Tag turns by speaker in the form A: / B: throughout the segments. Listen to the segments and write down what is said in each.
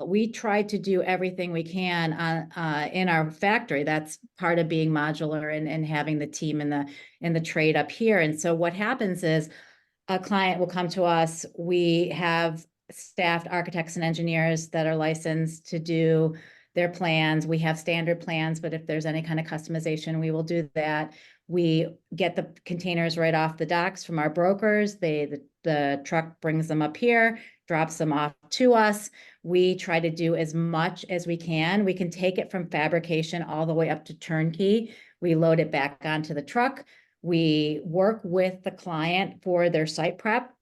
A: we try to do everything we can in our factory. That's part of being modular and having the team in the trade up here. And so what happens is a client will come to us. We have staffed architects and engineers that are licensed to do their plans. We have standard plans, but if there's any kind of customization, we will do that. We get the containers right off the docks from our brokers. The truck brings them up here, drops them off to us. We try to do as much as we can. We can take it from fabrication all the way up to turnkey. We load it back onto the truck. We work with the client for their site prep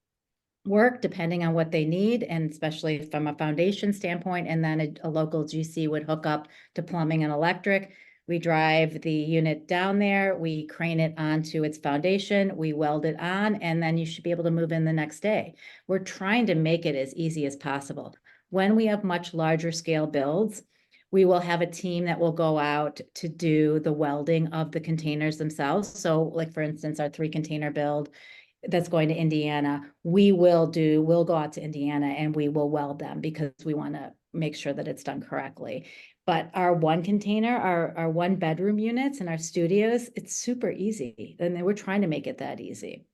A: work, depending on what they need, and especially from a foundation standpoint. And then a local GC would hook up to plumbing and electric. We drive the unit down there, we crane it onto its foundation, we weld it on, and then you should be able to move in the next day. We're trying to make it as easy as possible. When we have much larger scale builds, we will have a team that will go out to do the welding of the containers themselves. So like, for instance, our 3-container build that's going to Indiana, we'll go out to Indiana and we will weld them because we want to make sure that it's done correctly. But our 1-container, our 1-bedroom units and our studios, it's super easy. And we're trying to make it that easy.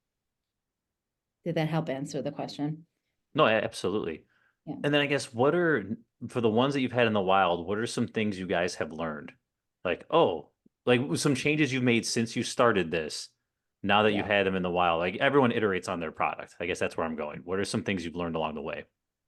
A: Did that help answer the question?
B: No, absolutely.
A: Yeah.
B: And then I guess for the ones that you've had in the wild, what are some things you guys have learned? Like, some changes you've made since you started this, now that you've had them in the wild. Like, everyone iterates on their product. I guess that's where I'm going. What are some things you've learned along the way?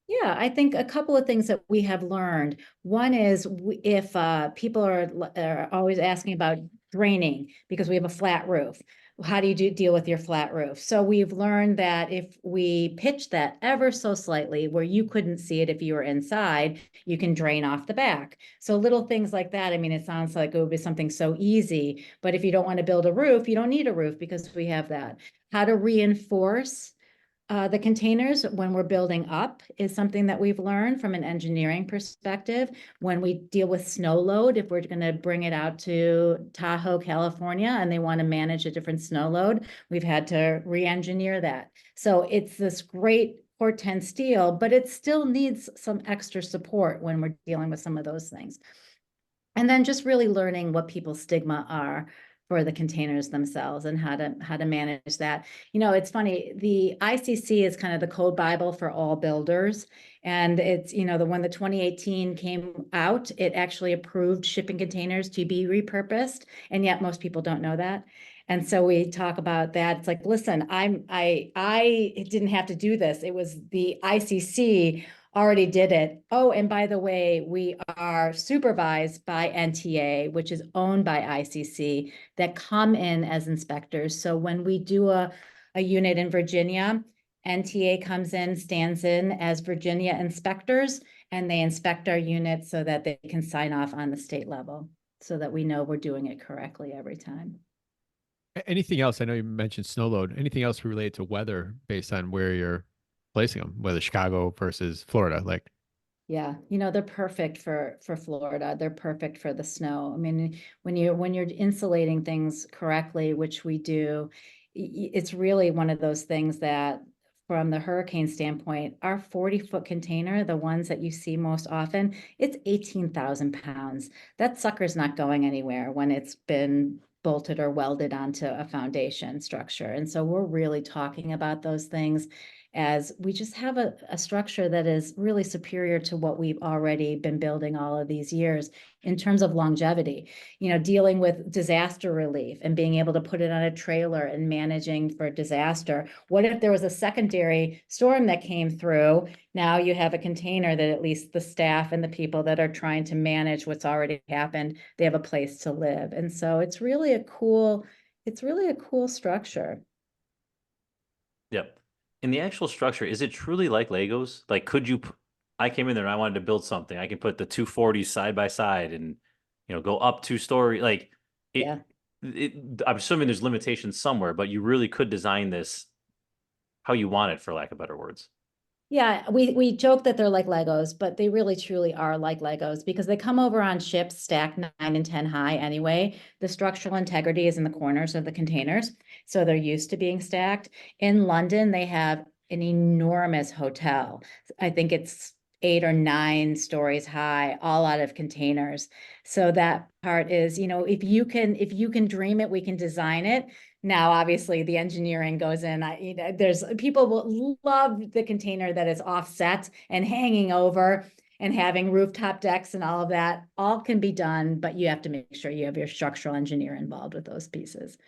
A: Yeah, I think a couple of things that we have learned. One is if people are always asking about draining because we have a flat roof. How do you deal with your flat roof? So we've learned that if we pitch that ever so slightly where you couldn't see it if you were inside, you can drain off the back. So little things like that. I mean, it sounds like it would be something so easy, but if you don't want to build a roof, you don't need a roof because we have that. How to reinforce the containers when we're building up is something that we've learned from an engineering perspective. When we deal with snow load, if we're going to bring it out to Tahoe, California, and they want to manage a different snow load, we've had to re-engineer that. So it's this great Corten steel, but it still needs some extra support when we're dealing with some of those things. And then just really learning what people's stigma are for the containers themselves and how to manage that. You know, it's funny, the 𝗖𝗃𝗃 is kind of the code Bible for all builders. And it's, you know, when the 2018 came out, it actually approved shipping containers to be repurposed. And yet most people don't know that. And so we talk about that. It's like, listen, I didn't have to do this. It was the 𝗖𝗃𝗃 already did it. Oh, and by the way, we are supervised by NTA, which is owned by 𝗖𝗃𝗃, that come in as inspectors. So when we do a unit in Virginia, NTA comes in, stands in as Virginia inspectors, and they inspect our units so that they can sign off on the state level so that we know we're doing it correctly every time.
C: Anything else? I know you mentioned snow load. Anything else related to weather based on where you're placing them, whether Chicago versus Florida? Like,
A: yeah, you know, they're perfect for Florida. They're perfect for the snow. I mean, when you're insulating things correctly, which we do, it's really one of those things that from the hurricane standpoint, our 40-foot container, the ones that you see most often, it's 18,000 pounds. That sucker's not going anywhere when it's been bolted or welded onto a foundation structure. And so we're really talking about those things as we just have a structure that is really superior to what we've already been building all of these years in terms of longevity. You know, dealing with disaster relief and being able to put it on a trailer and managing for disaster. What if there was a secondary storm that came through? Now you have a container that at least the staff and the people that are trying to manage what's already happened, they have a place to live. And so it's really a cool structure.
B: Yep. In the actual structure, is it truly like Legos? Like, I came in there and I wanted to build something. I can put the 240s side by side and, go up 2 story. Like,
A: Yeah.
B: I'm assuming there's limitations somewhere, but you really could design this how you want it, for lack of better words.
A: Yeah, we joke that they're like Legos, but they really truly are like Legos because they come over on ships stacked 9 and 10 high anyway. The structural integrity is in the corners of the containers, so they're used to being stacked. In London, they have an enormous hotel. I think it's 8 or 9 stories high, all out of containers. So that part is, you know, if you can dream it, we can design it. Now, obviously, the engineering goes in. You know, there's people will love the container that is offset and hanging over and having rooftop decks and all of that. All can be done, but you have to make sure you have your structural engineer involved with those pieces.